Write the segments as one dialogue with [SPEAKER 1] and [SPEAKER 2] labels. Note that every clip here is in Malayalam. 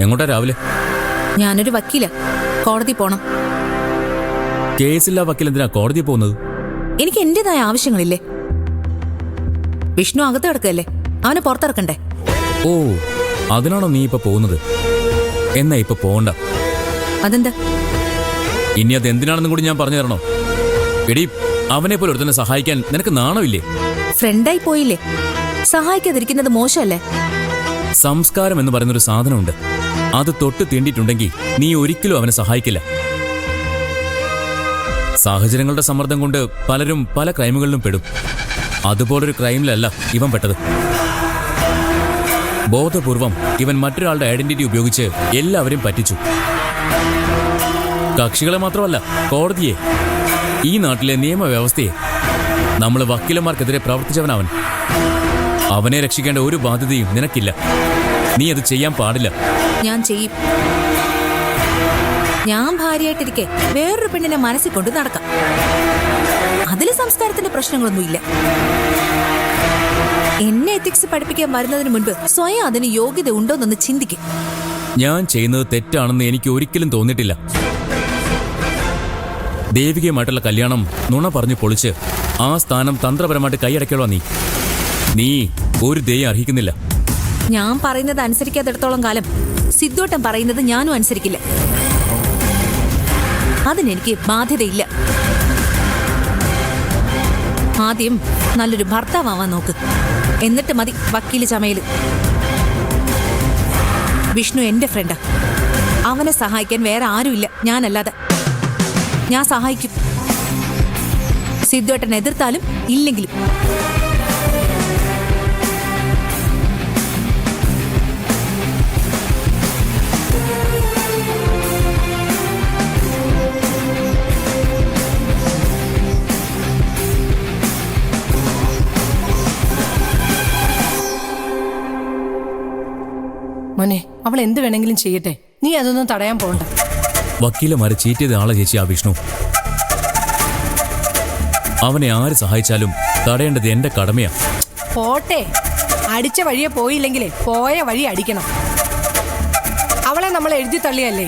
[SPEAKER 1] എങ്ങോട്ടാ രാവിലെ?
[SPEAKER 2] ഞാനൊരു വക്കീല, കോടതി പോണം.
[SPEAKER 1] കേസില്ല വക്കീൽ എന്തിനാ കോടതി പോകുന്നത്?
[SPEAKER 2] എനിക്ക് എന്റേതായ ആവശ്യങ്ങളില്ലേ? വിഷ്ണു അകത്ത് കിടക്കല്ലേ, അവനെ പുറത്തിറക്കണ്ടേ?
[SPEAKER 1] ഓ, അതിനാണോ നീ ഇപ്പൊ പോകുന്നത്? എന്നാ ഇപ്പൊ പോകണ്ട.
[SPEAKER 2] അതെന്താ?
[SPEAKER 1] ഇനി അത് എന്തിനാണെന്നും കൂടി ഞാൻ പറഞ്ഞു തരണോ? എടി, അവനെ പോലെ ഒരുത്തനെ സഹായിക്കാൻ നിനക്ക് നാണമില്ലേ?
[SPEAKER 2] ഫ്രണ്ടായി പോയില്ലേ, സഹായിക്കാതിരിക്കുന്നത് മോശമല്ലേ?
[SPEAKER 1] സംസ്കാരം എന്ന് പറയുന്നൊരു സാധനമുണ്ട്. അത് തൊട്ട് തീണ്ടിയിട്ടുണ്ടെങ്കിൽ നീ ഒരിക്കലും അവനെ സഹായിക്കില്ല. സാഹചര്യങ്ങളുടെ സമ്മർദ്ദം കൊണ്ട് പലരും പല ക്രൈമുകളിലും പെടും. അതുപോലൊരു ക്രൈമിലല്ല ഇവൻ പെട്ടത്. ബോധപൂർവം ഇവൻ മറ്റൊരാളുടെ ഐഡന്റിറ്റി ഉപയോഗിച്ച് എല്ലാവരെയും പറ്റിച്ചു. കക്ഷികളെ മാത്രമല്ല, കോടതിയെ, ഈ നാട്ടിലെ നിയമവ്യവസ്ഥയെ. നമ്മൾ വക്കീലന്മാർക്കെതിരെ പ്രവർത്തിച്ചവനവൻ. അവനെ രക്ഷിക്കേണ്ട ഒരു ബാധ്യതയും നിനക്കില്ല. നീ അത് ചെയ്യാൻ പാടില്ല.
[SPEAKER 2] ഞാൻ ചെയ്യും. ഞാൻ ഭാര്യയായിട്ടിരിക്കെ വേറൊരു പെണ്ണിനെ മനസ്സിൽ കൊണ്ട് നടക്കാം. അതില് സംസ്കാരത്തിന്റെ പ്രശ്നങ്ങളൊന്നുമില്ല. എന്നെ എത്തിക്സ് പഠിപ്പിക്കാൻ വരുന്നതിന് മുൻപ് സ്വയം അതിന് യോഗ്യത ഉണ്ടോന്നൊന്ന് ചിന്തിക്കും.
[SPEAKER 1] ഞാൻ ചെയ്യുന്നത് തെറ്റാണെന്ന് എനിക്ക് ഒരിക്കലും തോന്നിയിട്ടില്ല. ദേവികയുമായിട്ടുള്ള കല്യാണം നുണ പറഞ്ഞു പൊളിച്ച് ആ സ്ഥാനം തന്ത്രപരമായിട്ട് കൈയടക്കലോ നീ ഒരു ദയ അർഹിക്കുന്നില്ല.
[SPEAKER 2] ഞാൻ പറയുന്നത് അനുസരിക്കാത്തിടത്തോളം കാലം സിദ്ധോട്ടം പറയുന്നത് ഞാനും അനുസരിക്കില്ല. അതിനെനിക്ക് ബാധ്യതയില്ല. ആദ്യം നല്ലൊരു ഭർത്താവാൻ നോക്ക്, എന്നിട്ട് മതി വക്കീല് ചമയല്. വിഷ്ണു എന്റെ ഫ്രണ്ടാ. അവനെ സഹായിക്കാൻ വേറെ ആരുമില്ല ഞാനല്ലാതെ. ഞാൻ സഹായിക്കും, സിദ്ധുവേട്ടൻ എതിർത്താലും ഇല്ലെങ്കിലും.
[SPEAKER 3] മോനെ, അവൾ എന്ത് വേണമെങ്കിലും ചെയ്യട്ടെ, നീ അതൊന്നും തടയാൻ പോണ്ട.
[SPEAKER 1] വക്കീലമാരെ ചീറ്റ് ചെയ്ത ആളെ ചേച്ചി ആ വിഷ്ണു. അവനെ ആര് സഹായിച്ചാലും തടയേണ്ടത് എന്റെ കടമയാ.
[SPEAKER 3] പോട്ടെ, അടിച്ച വഴിയെ പോയില്ലെങ്കിലേ പോയ വഴി അടിക്കണം. അവളെ നമ്മൾ എഴുതി തള്ളിയല്ലേ,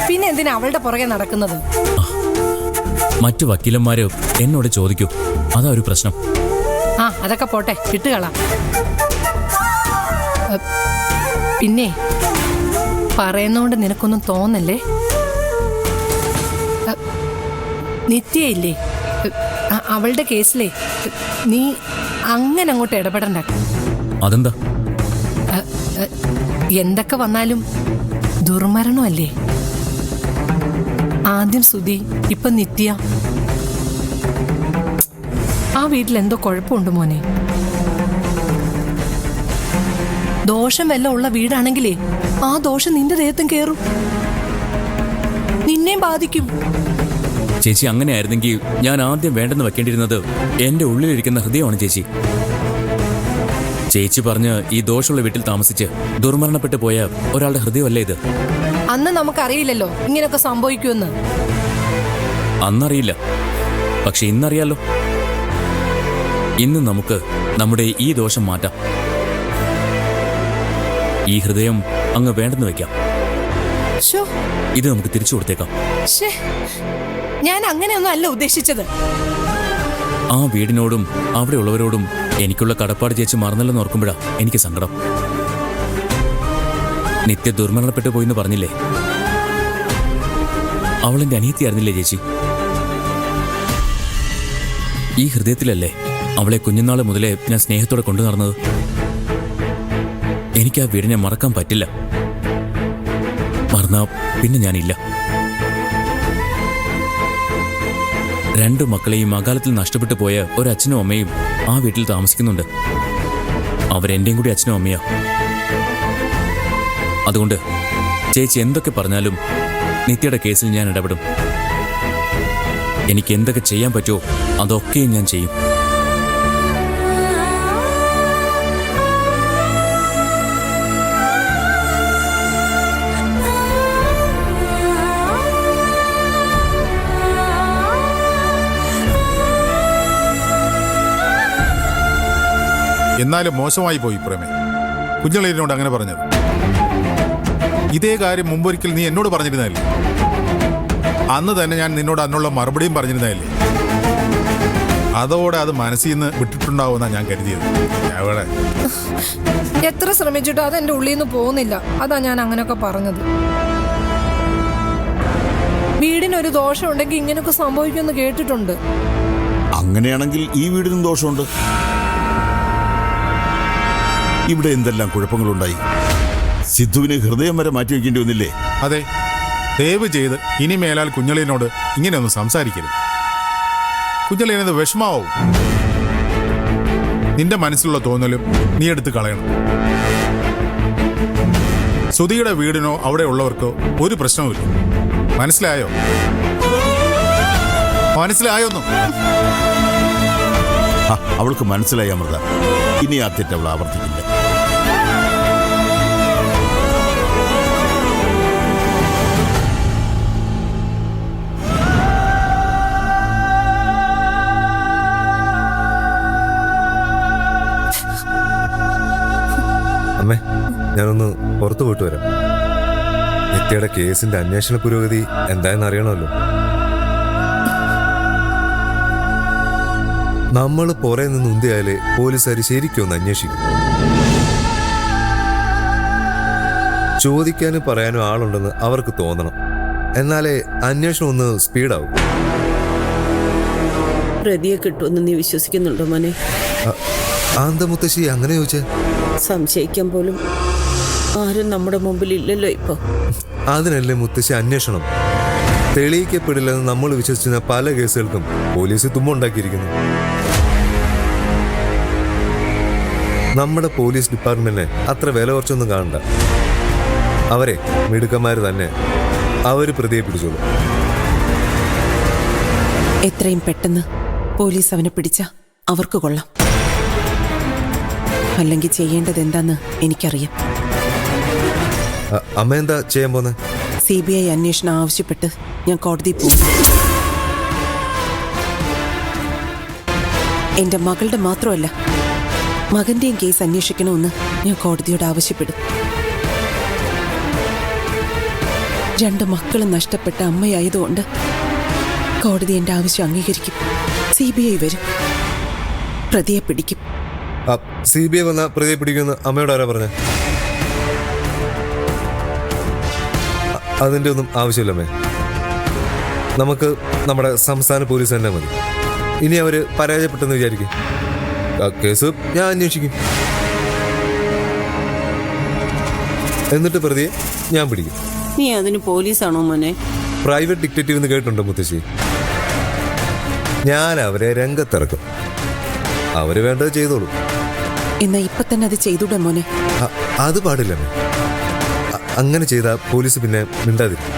[SPEAKER 3] പിന്നെ എന്തിനാ അവളുടെ പുറകെ നടക്കുന്നത്?
[SPEAKER 1] മറ്റു വക്കീലന്മാര് എന്നോട് ചോദിക്കൂ, അതാ ഒരു പ്രശ്നം.
[SPEAKER 3] അതൊക്കെ പോട്ടെ, വിട്ടുകളാം. പിന്നെ പറയുന്നോണ്ട് നിനക്കൊന്നും തോന്നല്ലേ? നിത്യയില്ലേ, അവളുടെ കേസിലെ നീ അങ്ങനെ അങ്ങോട്ട് ഇടപെടണ്ട.
[SPEAKER 1] അതെന്താ?
[SPEAKER 3] എന്തൊക്കെ വന്നാലും ദുർമരണമല്ലേ. ആദ്യം സുധി, ഇപ്പൊ നിത്യ. ആ വീട്ടിൽ എന്തോ കുഴപ്പമുണ്ട് മോനെ. ദോഷം വല്ല ഉള്ള വീടാണെങ്കിലേ ആ ദോഷം നിന്റെ ദേഹത്തും കേറും, നിന്നെ ബാധിക്കും.
[SPEAKER 1] ചേച്ചി, അങ്ങനെയായിരുന്നെങ്കിൽ ഞാൻ ആദ്യം വേണ്ടെന്ന് വെക്കേണ്ടിയിരുന്നത് എന്റെ ഉള്ളിലിരിക്കുന്ന ഹൃദയമാണ് ചേച്ചി. ചേച്ചി പറഞ്ഞ് ഈ ദോഷമുള്ള വീട്ടിൽ താമസിച്ച് ദുർമരണപ്പെട്ടു പോയ ഒരാളുടെ ഹൃദയമല്ലേ ഇത്?
[SPEAKER 3] അന്ന് നമുക്കറിയില്ലല്ലോ ഇങ്ങനെയൊക്കെ സംഭവിക്കുമെന്ന്.
[SPEAKER 1] അന്നറിയില്ല, പക്ഷെ ഇന്നറിയാലോ. ഇന്ന് നമുക്ക് നമ്മുടെ ഈ ദോഷം മാറ്റാം. ഈ ഹൃദയം അങ്ങ് വേണ്ടെന്ന് വെക്കാം. ഇത് നമുക്ക് തിരിച്ചു കൊടുത്തേക്കാം.
[SPEAKER 3] ഞാൻ അങ്ങനെയൊന്നും അല്ല ഉദ്ദേശിച്ചത്.
[SPEAKER 1] ആ വീടിനോടും അവിടെ ഉള്ളവരോടും എനിക്കുള്ള കടപ്പാട് ചേച്ചി മറന്നല്ലെന്ന് ഓർക്കുമ്പോഴാ എനിക്ക് സങ്കടം. നിത്യ ദുർമരണപ്പെട്ടു പോയിന്ന് പറഞ്ഞില്ലേ, അവളെന്റെ അനിയത്തിയായിരുന്നില്ലേ ചേച്ചി? ഈ ഹൃദയത്തിലല്ലേ അവളെ കുഞ്ഞുനാള് മുതലേ ഞാൻ സ്നേഹത്തോടെ കൊണ്ടു നടന്നത്. എനിക്ക് ആ വീടിനെ മറക്കാൻ പറ്റില്ല. മറന്നാ പിന്നെ ഞാനില്ല. രണ്ടു മക്കളെയും അകാലത്തിൽ നഷ്ടപ്പെട്ടു പോയ ഒരച്ഛനും അമ്മയും ആ വീട്ടിൽ താമസിക്കുന്നുണ്ട്. അവരെന്റെയും കൂടി അച്ഛനും അമ്മയാ. അതുകൊണ്ട് ചേച്ചി എന്തൊക്കെ പറഞ്ഞാലും നിത്യയുടെ കേസിൽ ഞാൻ ഇടപെടും. എനിക്ക് എന്തൊക്കെ ചെയ്യാൻ പറ്റുമോ അതൊക്കെയും ഞാൻ ചെയ്യും.
[SPEAKER 4] എന്നാലും മോശമായി പോയി പ്രേമേ, കുഞ്ഞളീനോട് അങ്ങനെ പറഞ്ഞത്. ഇതേ കാര്യം മുമ്പൊരിക്കൽ നീ എന്നോട് പറഞ്ഞിരുന്നതല്ലേ? അന്ന് തന്നെ ഞാൻ നിന്നോട് അതിനുള്ള മറുപടിയും പറഞ്ഞിരുന്നതല്ലേ? അതോടെ അത് മനസ്സിൽ നിന്ന് വിട്ടിട്ടുണ്ടാവുമെന്നാണ് ഞാൻ കരുതിയത്. എവിടെ
[SPEAKER 3] എത്ര ശ്രമിച്ചിട്ടും അത് എൻ്റെ ഉള്ളിൽ നിന്ന് പോകുന്നില്ല. അതാ ഞാൻ അങ്ങനെയൊക്കെ പറഞ്ഞത്. വീടിനൊരു ദോഷം ഉണ്ടെങ്കിൽ ഇങ്ങനെയൊക്കെ സംഭവിക്കുമെന്ന് കേട്ടിട്ടുണ്ട്.
[SPEAKER 5] അങ്ങനെയാണെങ്കിൽ ഈ വീടിനും ദോഷമുണ്ട്. ഇവിടെ എന്തെല്ലാം കുഴപ്പങ്ങളുണ്ടായി. സിദ്ധുവിന് ഹൃദയം വരെ മാറ്റിവെക്കേണ്ടി വന്നില്ലേ?
[SPEAKER 4] അതെ, ദയവ് ചെയ്ത് ഇനി മേലാൽ കുഞ്ഞളിയനോട് ഇങ്ങനെയൊന്നും സംസാരിക്കരുത്. കുഞ്ഞളിയനത് വിഷമാവും. നിന്റെ മനസ്സിലുള്ള തോന്നലും നീ എടുത്ത് കളയണം. സുധിയുടെ വീടിനോ അവിടെ ഉള്ളവർക്കോ ഒരു പ്രശ്നവുമില്ല. മനസ്സിലായോ? മനസ്സിലായോന്നും?
[SPEAKER 5] അവൾക്ക് മനസ്സിലായി അമൃത. ഇനി ആ തെറ്റ് അവൾ ആവർത്തിക്കില്ല.
[SPEAKER 6] അമ്മേ, ഞാനൊന്ന് പുറത്തു പോയിട്ട് വരാം. നിത്യയുടെ കേസിന്റെ അന്വേഷണ പുരോഗതി എന്തായെന്ന് അറിയണമല്ലോ. നമ്മൾ പുറേ നിന്ന് ഉന്തിയാലേ പോലീസുകാർ ശരിക്കും ഒന്ന് അന്വേഷിക്കും. ചോദിക്കാനും പറയാനും ആളുണ്ടെന്ന് അവർക്ക് തോന്നണം. എന്നാലേ അന്വേഷണം ഒന്ന് സ്പീഡാവും.
[SPEAKER 7] പ്രതിയെ കിട്ടുമെന്ന് നീ വിശ്വസിക്കുന്നുണ്ടോ മോനെ?
[SPEAKER 6] ആന്ത മുത്തശ്ശി അങ്ങനെ ചോദിച്ചേ?
[SPEAKER 7] സംശയിക്കാൻ പോലും ആരും നമ്മുടെ മുമ്പിൽ ഇല്ലല്ലോ ഇപ്പൊ.
[SPEAKER 6] അതിനല്ലേ മുത്തശ്ശി അന്വേഷണം. തെളിയിക്കപ്പെടില്ലെന്ന് നമ്മൾ വിശ്വസിക്കുന്ന പല കേസുകൾക്കും പോലീസ് തുമ്പുണ്ടാക്കിയിരിക്കുന്നു. നമ്മുടെ പോലീസ് ഡിപ്പാർട്ട്മെന്റിനെ അത്ര വില കുറച്ചൊന്നും കാണണ്ട. അവരെ മിടുക്കന്മാർ തന്നെ. അവര് പ്രതിയെ പിടിച്ചോളൂ.
[SPEAKER 8] എത്രയും പെട്ടെന്ന് പോലീസ് അവനെ പിടിച്ച അവർക്ക് കൊള്ളാം. അല്ലെങ്കിൽ ചെയ്യേണ്ടത് എന്താന്ന് എനിക്കറിയാം.
[SPEAKER 6] അമ്മ എന്താ ചെയ്യാൻ പോന്നെ?
[SPEAKER 8] CBI അന്വേഷണം ആവശ്യപ്പെട്ട് ഞാൻ കോടതിയിൽ പോകും. എന്റെ മകളുടെ മാത്രമല്ല, മകന്റെയും കേസ് അന്വേഷിക്കണമെന്ന് ഞാൻ കോടതിയോട് ആവശ്യപ്പെടും. 2 മക്കളും നഷ്ടപ്പെട്ട അമ്മയായതുകൊണ്ട് കോടതി എന്റെ ആവശ്യം അംഗീകരിക്കും. CBI വരും, പ്രതിയെ പിടിക്കും.
[SPEAKER 6] CBI വന്ന പ്രതിയെ പിടിക്കുമെന്ന് അമ്മയോട് ആരാ പറഞ്ഞേ? അതിൻ്റെ ഒന്നും ആവശ്യമില്ലമ്മേ. നമുക്ക് നമ്മുടെ സംസ്ഥാന പോലീസ് തന്നെ മതി. ഇനി അവര് പരാജയപ്പെട്ടെന്ന് വിചാരിക്കും, കേസ് ഞാൻ അന്വേഷിക്കും. എന്നിട്ട് പ്രതിയെ ഞാൻ പിടിക്കും.
[SPEAKER 7] നീ അതിന് പോലീസാണോ മോനെ?
[SPEAKER 6] പ്രൈവറ്റ് ഡിറ്റക്റ്റീവ് എന്ന് കേട്ടിട്ടുണ്ടോ മുത്തശ്ശി? ഞാൻ അവരെ രംഗത്തിറക്കും. അവര് വേണ്ടത് ചെയ്തോളൂ.
[SPEAKER 8] എന്നാ ഇപ്പൊ തന്നെ അത് ചെയ്തൂടെ മോനെ?
[SPEAKER 6] അത് പാടില്ലമ്മേ. അങ്ങനെ ചെയ്താൽ പോലീസ് പിന്നെ മിണ്ടാതിരിക്കും.